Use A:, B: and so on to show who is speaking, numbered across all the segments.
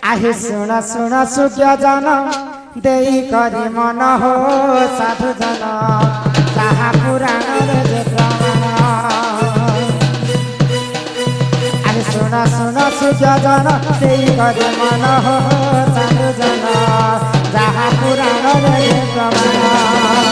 A: आहे सुन सुन सुख्य जन देई करी मन हो साधु जन जहाँ पुराण रे जे प्रमाण आहे सुन सुन सुख्य जन देई करी मन हो साधु जन जहाँ पुराण रे जे प्रमाण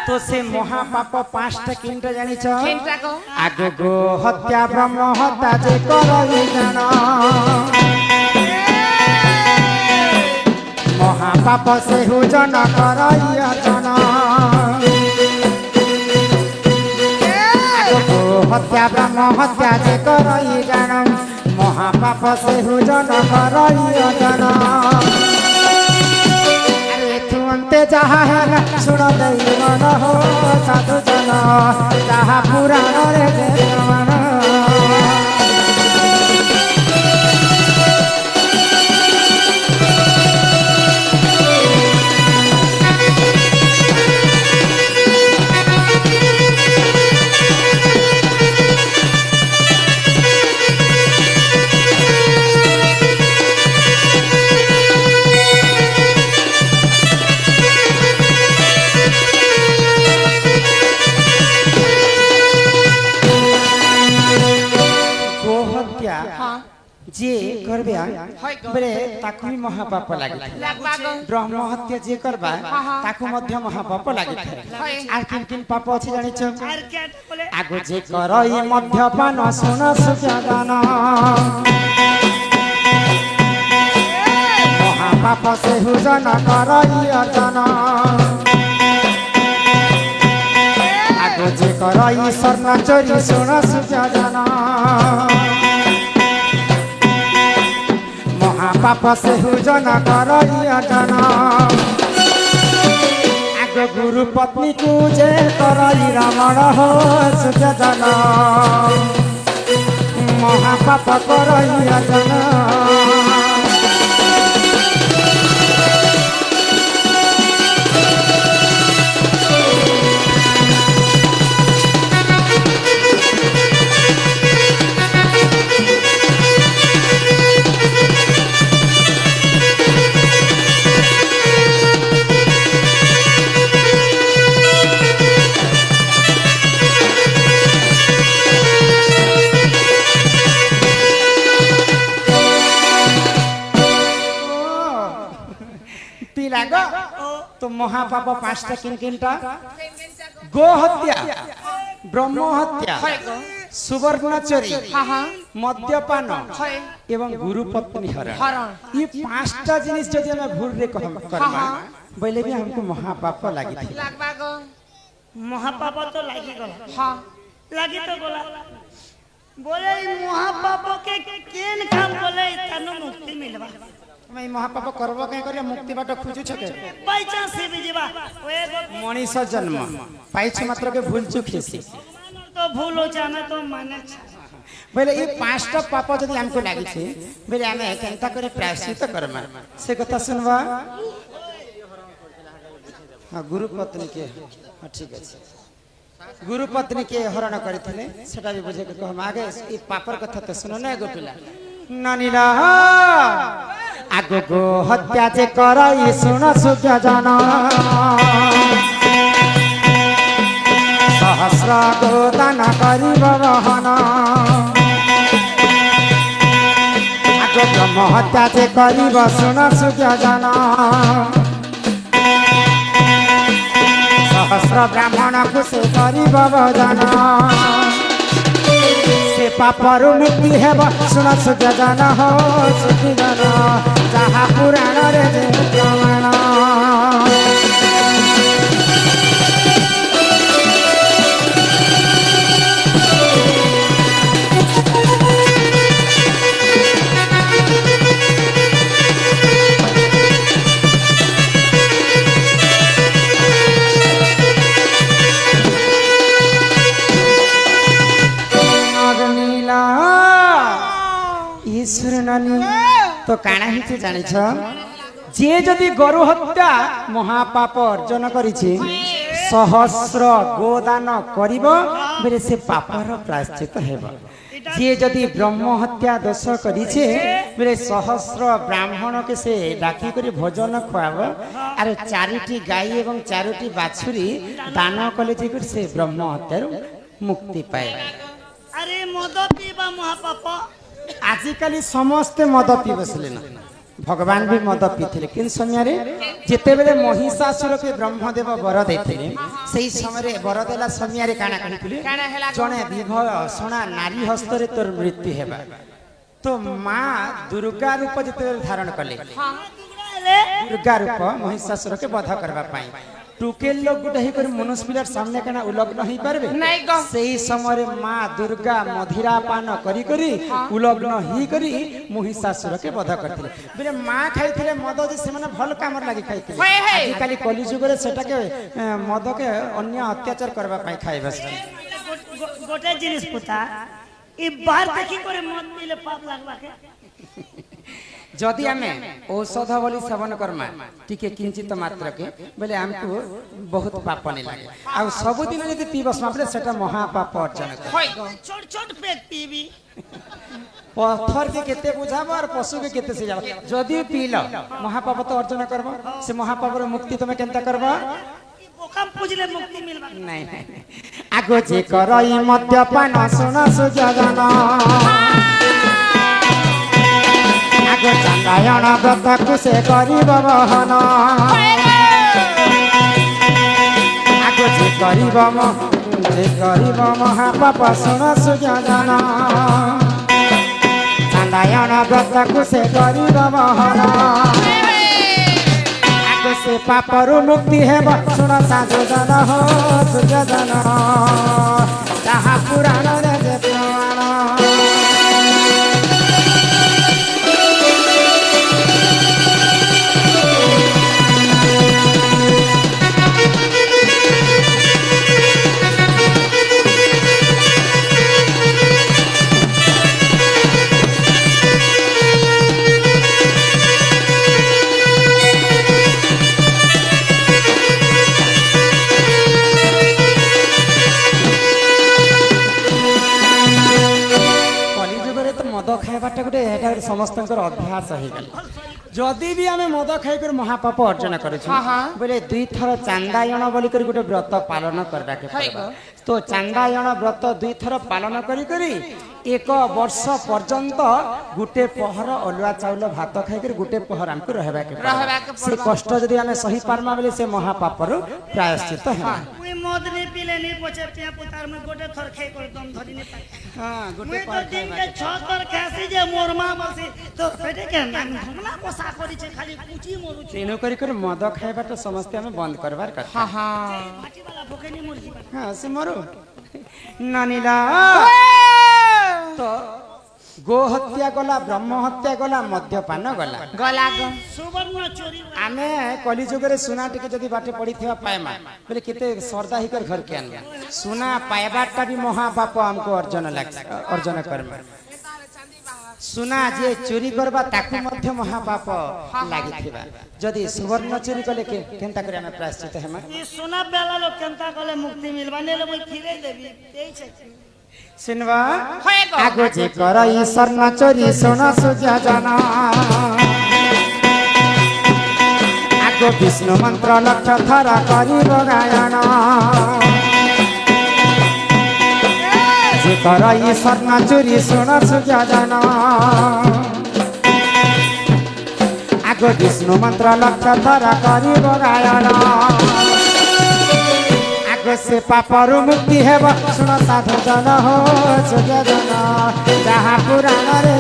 A: तो से महापाप पांचटा किंटा जानी छ आगो गो हत्या ब्रह्म हत्या जे करई जान महापाप से हु जन करई जन आगो गो हत्या ब्रह्म हत्या जे करई जान महापाप से हु जन करई जन जहाँ है सुन दई मन हो साधु जन जहाँ पुराण रे जे प्रमाण जे करबा बरे ताकु महापाप लागे ब्रह्म हत्या जे करबा ताकु मध्य महापाप लागे आर किन किन पाप अछि जानि छ आगो जे करई मध्यपान सुन सुख्य जन महापाप से हु जन करई जन आगो जे करई स्वर्ण चोरी सुन सुख्य जन पाप से हु जन करई जन आग गुरु पत्नी को जे करई रावण हो सुख्य जन महापाप करई जन तो महापाप पांचटा किन किनटा गो हत्या ब्रह्म हत्या सुवर्ण चोरी मद्यपान एवं गुरु पत्नी हरण ये पांचटा जिनिस जदि हम भूल रे करबा बोले भी हमको महापाप लागी थी
B: महापाप तो लागी गला हां लागी तो गला बोले महापाप के केन काम बोले तनु मुक्ति मिलबा
A: मैं महापाप करबो के करिया मुक्ति बाट खोजु छके
B: बाय चांस से भी जीवा
A: मनीष जन्म पाइछ मात्र के भूल चुक हेसी
B: तो भूल हो जाने तो माने
A: बोले ये पांचटा पाप जदि हमको लागि छे बोले हमें केनता करे प्रायश्चित करमा से कथा सुनबा हां गुरु पत्नी के हां ठीक अछि गुरु पत्नी के हरण करथिले सेटा भी बुझे के हम आगे ई पापर कथा तो सुनो ना एगो पिला नानीला आगो गो हत्या जे करई सुन सुख्य जन सहस्र गोदान करिब बहन आगो ब्रह्म हत्या जे करिब सुन सुख्य जन सहस्र ब्राह्मण को से करिब भजन से पापरु मुक्ति हेब सुन सुख्य जन हो सुखी जन जहाँ पुराण रे जे प्रमाण तो काना हिचे जानिछ जे जदि गोरु हत्या महापाप अर्जन करिछि सहस्र गोदान करिवो बेले से पापर प्रायश्चित हेबो जे जदि ब्रह्म हत्या दोष करिछे बेले सहस्र ब्राह्मण के से डाकी करी भोजन खुआब आर चारिटी गाई एवं चारोटी बाछुरी दान कले जे से ब्रह्म हत्यारू मुक्ति पाए।
B: अरे मद पीबा महापाप
A: आजिकाली समस्ते मद पी बसले ना भगवान भी मद पीथिले किन समय जिते बेले महिषासुर के ब्रह्मदेव वर देथिले सेही समय वर देला समय काना कहिथिले जणे विभय सोना नारी हस्तरे तोर मृत्यु हेबा तो मां दुर्गा रूप जिते धारण कले दुर्गा रूप महिषासुर के वध करबा पाई टुकेल लोग गुटे ही कर मनुष्य पिलार सामने कना उलग्न ही पारबे सेही समय मां दुर्गा मधिरा पान करी करी उलग्न ही करी महिषासुर के वध करथिले बेले मां खाइथिले मद जे से माने भल काम लागि खाइथिले आजि काली कली जुग रे सेटा के मद के अन्य अत्याचार करबा पाई खाइबस
B: गोटे जिनिस पुता ई बाहर देखि करे मद पीले पाप लागबा के
A: जदि आमे औषध बोली सेवन करमा टिके किंचित मात्र के बेले हमको बहुत पाप नहीं लागे आ सब दिन यदि पीबस मापले सेटा महापाप अर्जन कर
B: छोट छोट पेट पीबी
A: पत्थर के केते बुझाबो और पशु के केते से जाबो जदि पीलो महापाप तो अर्जन करबो से महापाप रो मुक्ति तमे केनता करबो
B: बोकम पूजले मुक्ति मिलबा
A: नहीं आगो जे करई मद्यपान सुना सुजाना आगो चंदायन व्रत कुसे करिब बहन आगो जे करिब महापाप सुन सुजाना चंदायन व्रत कुसे करिब बहन आगो से पापरु मुक्ति हेब सुन साजुजन हो सुजन ताहा पुराण रे जे पुराण समस्त अभ्यास जदि भी आम मद खाई महापाप अर्जन कर बोले दुई थर चांदायन बोली गोटे व्रत पालन करवा तो चांदायन व्रत दुई थर पालन करी एक वर्ष पर्यंत गोटे पहर अलुआ चाउल भात खाई गोटे पहर आमको रहबाके से कष्ट जदि आम सही पारमा बोले से महापापर प्रायश्चित है
B: मद नहीं पीले नहीं पचे पिया पुतार में गोटे थर खाई कर दम धरी नहीं पाए हां गोटे पर दिन के 6 थर खासी जे मोर मां बसी तो पेटे के हमला पोसा करी छे खाली कुची मोरु छे
A: तेनो करी कर मद खाइबा तो समस्या में बंद करबार कथा हां हां
B: माटी वाला भूखे नहीं मर जी
A: हां से मरो नानीला तो गो हत्या गला ब्रह्म हत्या गला मद्यपान गला
B: गला सुवर्ण चोरी
A: आमे कली जुग रे सुना टिके जदी बाटे पड़ी थिबा पाएमा बोले केते सरदा ही कर घर के आनबा सुना पाएबाटा भी महापाप हमको अर्जन करबा सुना जे चोरी करबा ताकू मध्य महापाप लागि थिबा जदी सुवर्ण चोरी कले के केनता करे हम प्रायश्चित हेमा
B: ई सुना बेला लोग केनता कले मुक्ति मिलबा नेले मैं खिरे देबी तेई छै
A: सुनवा आगो जे करई स्वर्ण चोरी सोना सुजा जाना आगो विष्णु मंत्र लक्ष थरा करी गायन जे करई स्वर्ण चोरी सोना सुजा जाना आगो विष्णु मंत्र लक्ष थरा करी गायन से पापरु मुक्ति हेब सुन साधु जन हो सुजा जन जहाँ पुराण रे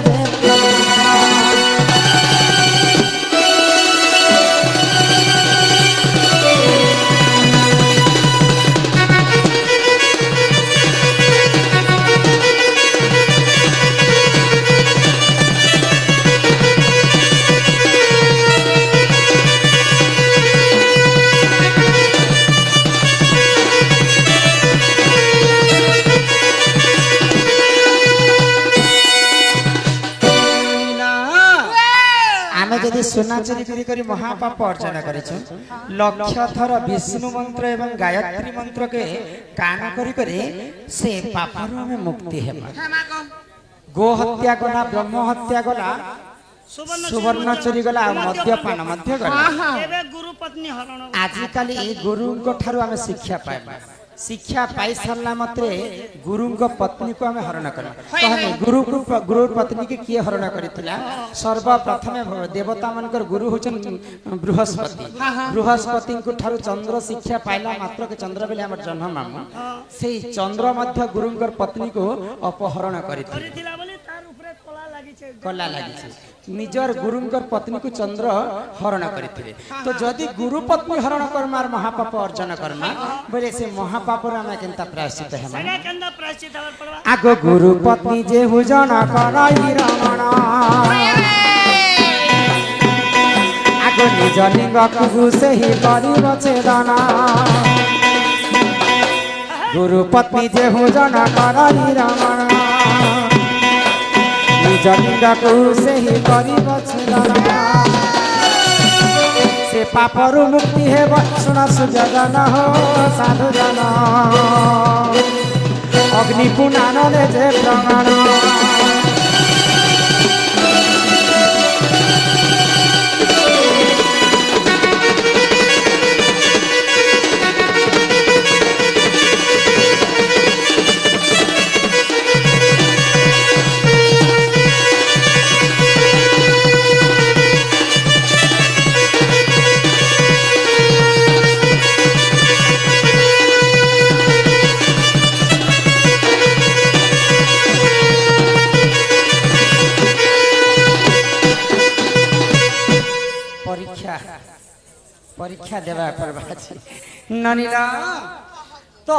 A: सुना चोरी करी महापाप अर्जन करिछ लक्ष थर विष्णु मंत्र एवं गायत्री मंत्र के कान करी से पापरु हमें मुक्ति हेमा गो हत्या गला ब्रह्म हत्या गला सुवर्ण चोरी गला मद्यपान मध्य गला
B: एबे गुरु पत्नी हरण
A: आजिकाली गुरु को ठारु हमें शिक्षा पाइबा शिक्षा पाई सारला मात्रे गुरु को पत्नी को हमें हरण कर गुरु पत्नी के किए हरण करितला सर्वप्रथमे देवता मानकर गुरु होचन बृहस्पति बृहस्पति को ठारु चंद्र शिक्षा पाइला मात्र के चंद्र बेले हमर जन्म मामू से चंद्र मध्य गुरु पत्नी को अपहरण करितला
B: बोले तार ऊपर
A: कला लागिছে निजर गुरुंकर पत्नी को चंद्र हरण करथिले तो जदि गुरु पत्नी हरण करमार महापाप अर्जन करमा बोले से महापाप रा में केनता प्रायश्चित है
B: सेना केनता प्रायश्चित हवर पड़वा
A: आगो गुरु पत्नी जे हुजन कराई रमण आगो निज लिंग को से ही परिव छेदना गुरु पत्नी जे हुजन कराई रमण जलिंगा को से ही करिब छेदना से पापरु मुक्ति है सुना सुजन हो साधु जन अग्नि पुनान ले जे प्रमाण परीक्षा देवा परबाची ननिला तो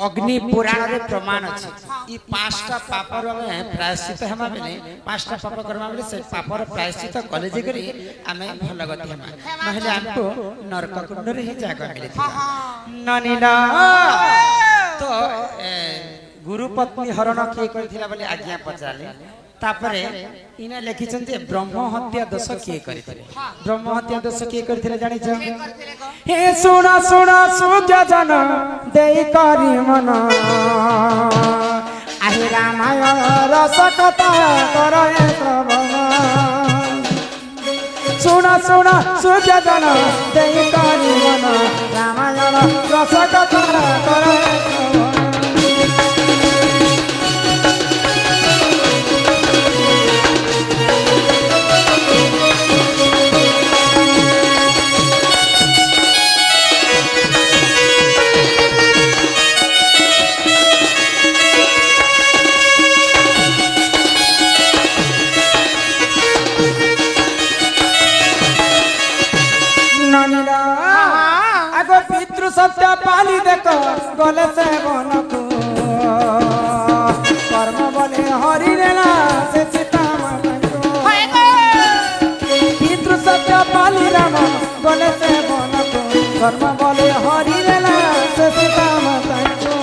A: अग्नि पुराण रे प्रमाण अछि ई पांचटा पापर में प्रायश्चित हमा बेले पांचटा पाप करमा बेले से पापर प्रायश्चित कॉलेज करी हमें भल गति हमा नहले हमको नरक कुंड रे ही जागा मिले ननिला तो गुरु पत्नी हरण के करथिला बोले आज्ञा पचाले तापरे इने लिखिछन जे ब्रह्म हत्या दोष के करथिले ब्रह्म हत्या दोष के करथिले जानि छ हे सुना सुना सुज्ञ जन देई करी मन आहे रामायण रस कथा करे प्रभु सुना सुना सुज्ञ जन देई करी मन रामायण रस कथा करे सत्य पाली देखो गले से बन को कर्म बोले हरि रेला से सीता माता को पितृ सत्य पाली राम गले से बन को कर्म बोले हरि रेला से सीता माता को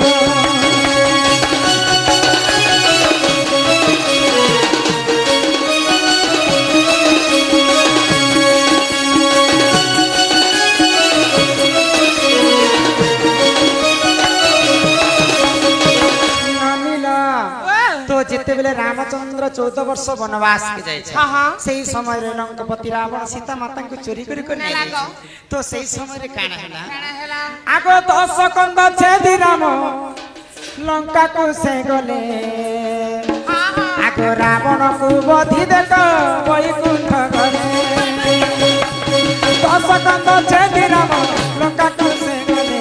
A: जिते बेले रामचंद्र 14 वर्ष वनवास के जाय छै सेही समय रे लंकापति रावण सीता माता को चोरी करी तो सेही समय रे काना हला आगो 10 कंद छेदी राम लंका को से गले आगो रावण को बधि देख वैकुंठ गले 10 कंद छेदी राम लंका को से गले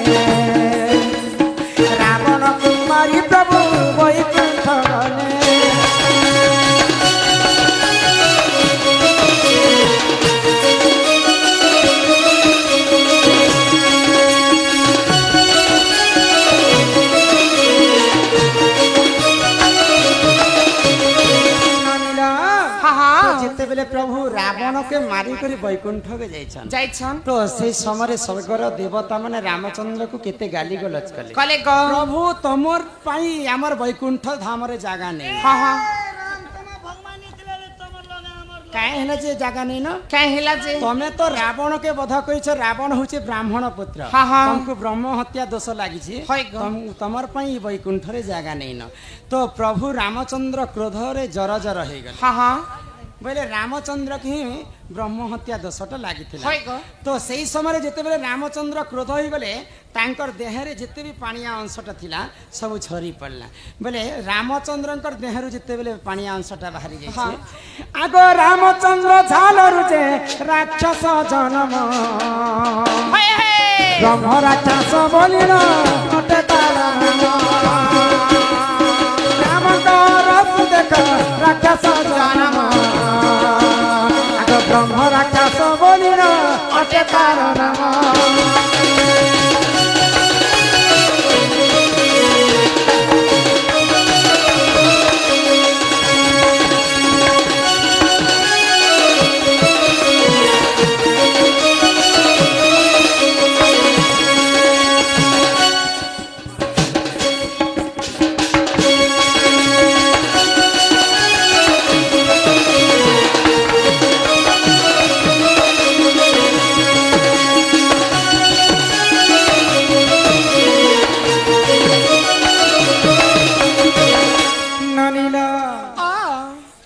A: रावण को मारी प्रभु वैकुंठ गले प्रभु रावण के मारी करी वैकुंठ के जाइछन तो से समय स्वर्गर देवता माने रामचंद्र को केते गाली गलच कले प्रभु तमर पाई हमर वैकुंठ धाम रे जागा नै
B: राम तमा भगवान निकले तमर लगे हमर
A: काहे हेला जे जागा नहीं न
C: काहे हेला जे
A: तमे तो रावण के वध करिछ रावण होचे ब्राह्मण पुत्र
C: हाँ, हाँ।
A: तुमको ब्रह्म हत्या दोष लागि छी
C: है गो।
A: तमर पई वैकुंठ रे जागा नहीं न तो प्रभु रामचंद्र क्रोध रे जर जर हे गले
C: हाँ हाँ
A: बोले रामचंद्र की ब्रह्म हत्या दोषटा लागिथिला
C: है गो।
A: तो सही समय जेते बेले रामचंद्र क्रोध होई गले तांकर देहरे जेते भी पानिया अंशटा थिला सब झरी पड़ला बोले रामचंद्रंकर देहरु जेते बेले पानिया अंशटा बाहरी जाइछे
C: हाँ।
A: आगो रामचंद्र झालरु जे राक्षस जन्म
C: है है
A: ब्रह्म राक्षस बोलिन अटे तार रामचंद्र देख राक्षस जन्म आगो ब्रह्म राक्षस बोलिन अटे तार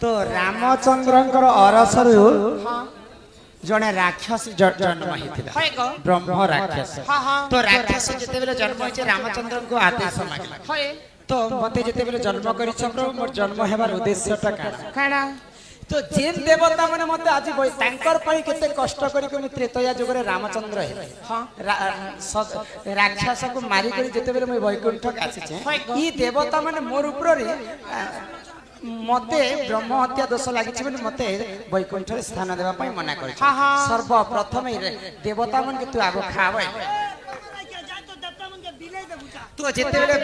A: तो रामचंद्रंकर अरसरु जने राक्षस जन्म हिथिला
C: है गो।
A: ब्रह्म राक्षस
C: हाँ हाँ
A: तो राक्षस जेते बेले जन्म होइছে रामचंद्र को आदेश मागला
C: है
A: तो मते जेते बेले जन्म करिछ प्रभु मोर जन्म हेबार उद्देश्यटा काना
C: काना
A: तो जेन देवता माने मते आज तांकर पई केते कष्ट करी कोनी त्रेतया जुगरे रामचंद्र हे
C: हाँ
A: राक्षस को मारी करी जेते बेले मैं वैकुंठ आसी छे ई देवता माने मोर ऊपर रे मते ब्रह्म हत्या दोष लागि छी बोली मते वैकुंठ रे स्थान देबा पई मना करि
C: हाँ, हाँ।
A: सर्वप्रथम देवता मन के तू आगो खावे तो जेते बेले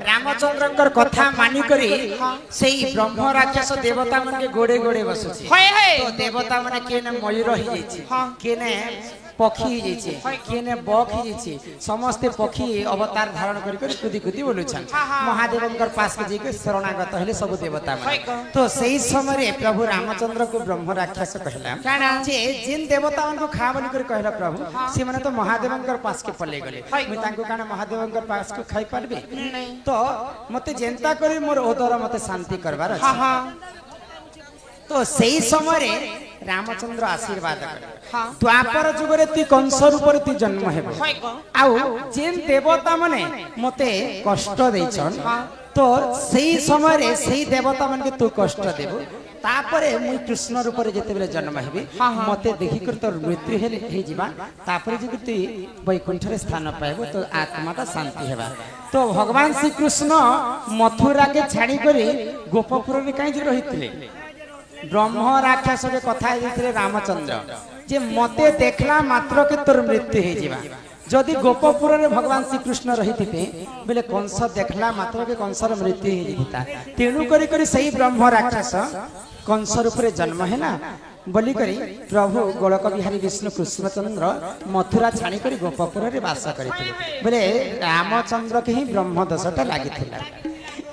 A: रामचंद्रंकर कथा मानी करी सेही ब्रह्म राक्षस देवता मन के गोड़े गोड़े बसुछि
C: है है
A: तो देवता माने केने मयूर ही जाइछि केने पक्षी ही जाइछि केने बक ही जाइछि समस्त पक्षी अवतार धारण करी करी कुदी कुदी बोलुछन महादेवंकर पास के जेके शरणागत हेले सब देवता माने तो सेही समय रे प्रभु रामचंद्र को ब्रह्म राक्षस कहला
C: काना
A: जे जिन देवता मन को खा बोली कर कहला प्रभु से माने तो महादेवंकर पास के पले गले मैं तांको काना महादेवंकर पास को खाई पारबे तो मते जेंता करी मोर ओदर मते शांति करबार अछि
C: हाँ हाँ
A: तो सही समय रे रामचंद्र आशीर्वाद करे
C: हाँ
A: द्वापर जुगरे ती कंस रूप रे ती जन्म हेबो
C: है गो।
A: आउ जेन देवता माने मते कष्ट देछन तो सही समय रे सही देवता मन के तू कष्ट देबो तापरे मुई कृष्ण रूप रे जेते बेले जन्म हेबी मते देखि कर तोर मृत्यु हे जिबा तापरे जे तू वैकुंठ रे स्थान पाइबो तो आत्माटा शांति हेबा तो भगवान श्री कृष्ण मथुरा के छाड़ी करी गोपपुर रे काई जे रहितले ब्रह्म राक्षस के कथा हे रामचंद्र जे मते देखला मात्र के तोर मृत्यु हे जिबा जदि गोपपुर रे भगवान श्री कृष्ण रहिथिते बेले कंस देखला मात्र के कंसर मृत्यु हे जिता तेणु करी करी सही ब्रह्म राक्षस कंस रूप रे जन्म हैना बोली करी प्रभु गोलक बिहारी विष्णु कृष्णचंद्र मथुरा छाणी करी गोपपुर रे वास करिथिले बोले रामचंद्र के ही ब्रह्म दोषटा लागिथिला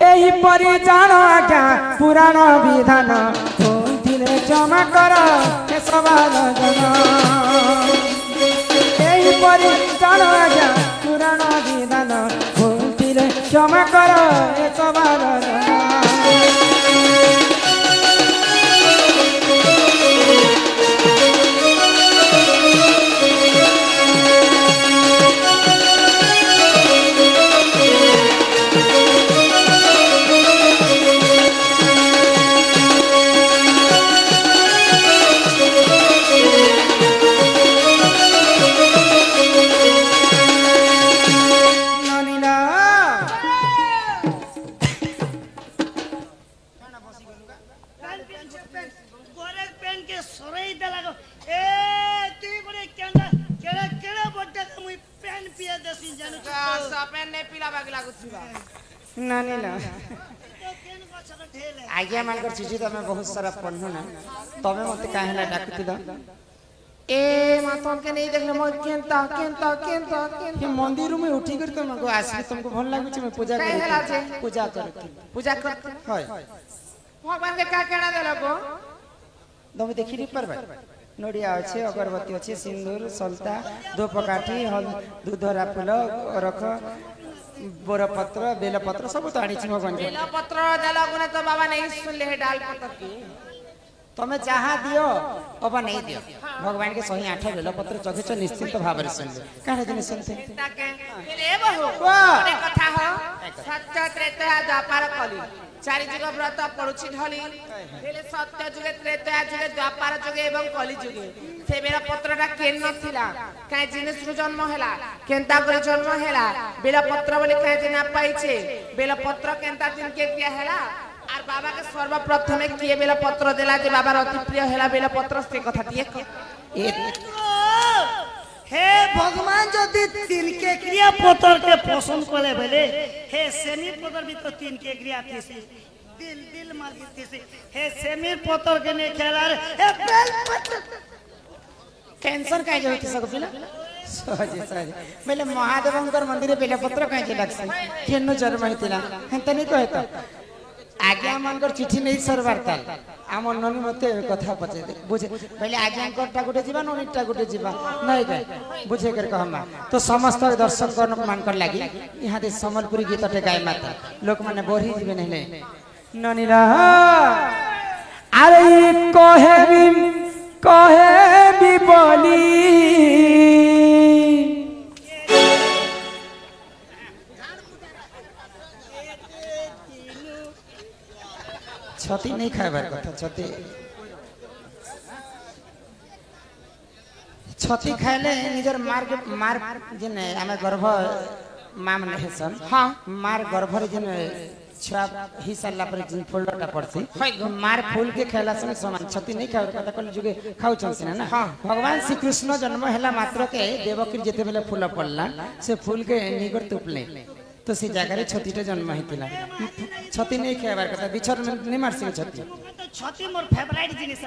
A: एही परि जान आज्ञा पुराण विधान होइथिले क्षमा कर हे सवाल जन एही परि जान आज्ञा पुराण विधान होइथिले क्षमा कर हे सवाल जन नानी ना आज्ञा मानकर चिठी तमे बहुत सारा पढ़नु ना तमे मते काहेला डाकती द
C: ए मातन के नहीं देखले म केनता
A: ये मंदिर में उठी कर तुमको आसी तुमको भल लागु छै मैं पूजा
C: काहेला छे?
A: करी पूजा कर
C: पूजा करते
A: होय
C: भगवान के का कहना देला को
A: তুমি দেখি নি পারবা নড়িয়া আছে অগরবতী আছে সিন্দুর সলতা ধূপকাঠি দুধরা ফুল অরখ বরপত্র বেলপত্র सब तो आनी भगवान
C: बेल पत्र देला गुने तो बाबा नहीं सुनले हे डाल पत्र की
A: तमे जहाँ दियो अबा नहीं दियो भगवान के 108 बेलपत्र चघेच निश्चिंत भाव रे सुन काहे दिन सुनते
C: ताके रे बहु
A: वाह।
C: गोटे कथा हो सत्य त्रेता द्वापर कली चारि जुग व्रत पड़ुछि ढली हेले सत्य जुगे त्रेता जुगे द्वापर जुगे एवं कली जुगे से बेल पत्रटा केन नथिला काहे जिनिस रु जन्म हैला केनता करे जन्म हैला बेल पत्र बोले काहे दिन पाइछे बेल पत्र केनता दिन के किया हैला আর বাবাকে সর্বপ্রথমে কিয়ে বেল পত্র দেলা যে বাবার অতি প্রিয় হেলা বেল পত্র সে কথা দিয়ে
B: हे भगवान যদি তিন के क्रिया पत्र के पसंद करे बोले हे सेमी पत्र भी तो तीन के क्रिया थी दिल दिल मार थी हे सेमी पत्र के ने खेला हे बेल पत्र
A: कैंसर काहे जो होती सब पिला सहज सहज बेले महादेवंकर मंदिर बेलपत्र काहे जे लागसे केनो जन्म हितिला हेंत नहीं कहत आज्ञा मानकर चिट्ठी नहीं सरबारता आम ननी मते कथा पचे बुझे पहले आज्ञा कोटा गुटे जीवा ननीटा गुटे जीवा नहीं कह बुझे कर कहमा तो समस्त दर्शक मान कर लागी यहां दे संबलपुरी गीत टे गाय माता लोक माने बोरी जीवे नहीं ननीला अरे कहे भी बोली छती नहीं खाइबार कथा छती खाइले निजर मार जिन आमे गर्भ माम नेसन हां मार गर्भ रे जिन छुआ ही साला पर जिन फूलटा पड़सी मार फूल के खाइला संगे समान छती नहीं खाइबार कथा कल जुगे खाउ छन ना हां भगवान श्री कृष्ण जन्म हैला मात्र के देवकी जेते बेले फूल पड़ला से फूल के निगर तुपले तो से जगह रे छतीटा जन्म हितिला छती नहीं खाइबार कथा बिछर नहीं मारसी छती
B: तो छती मोर फेवरेट जिनिस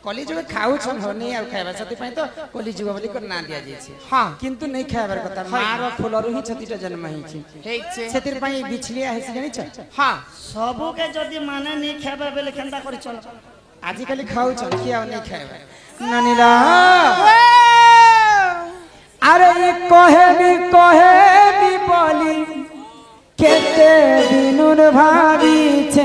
A: कली जुग खाऊ छन हो नहीं आ खाइबा छती पई तो कली जुग बोली कर ना दिया जे छी हां किंतु नहीं खाइबार कथा मार फूलरु ही छतीटा जन्म हि छी
C: ठीक छे
A: सेतिर पई बिछलिया हेसी जानि छ
C: हां
B: सबो के जदी माने नहीं खाबा बेले केनता करी चल
A: आजि कली खाऊ छन किया नहीं खाइबा ननीला अरे कहे भी बोली केते दिनुर भावी छे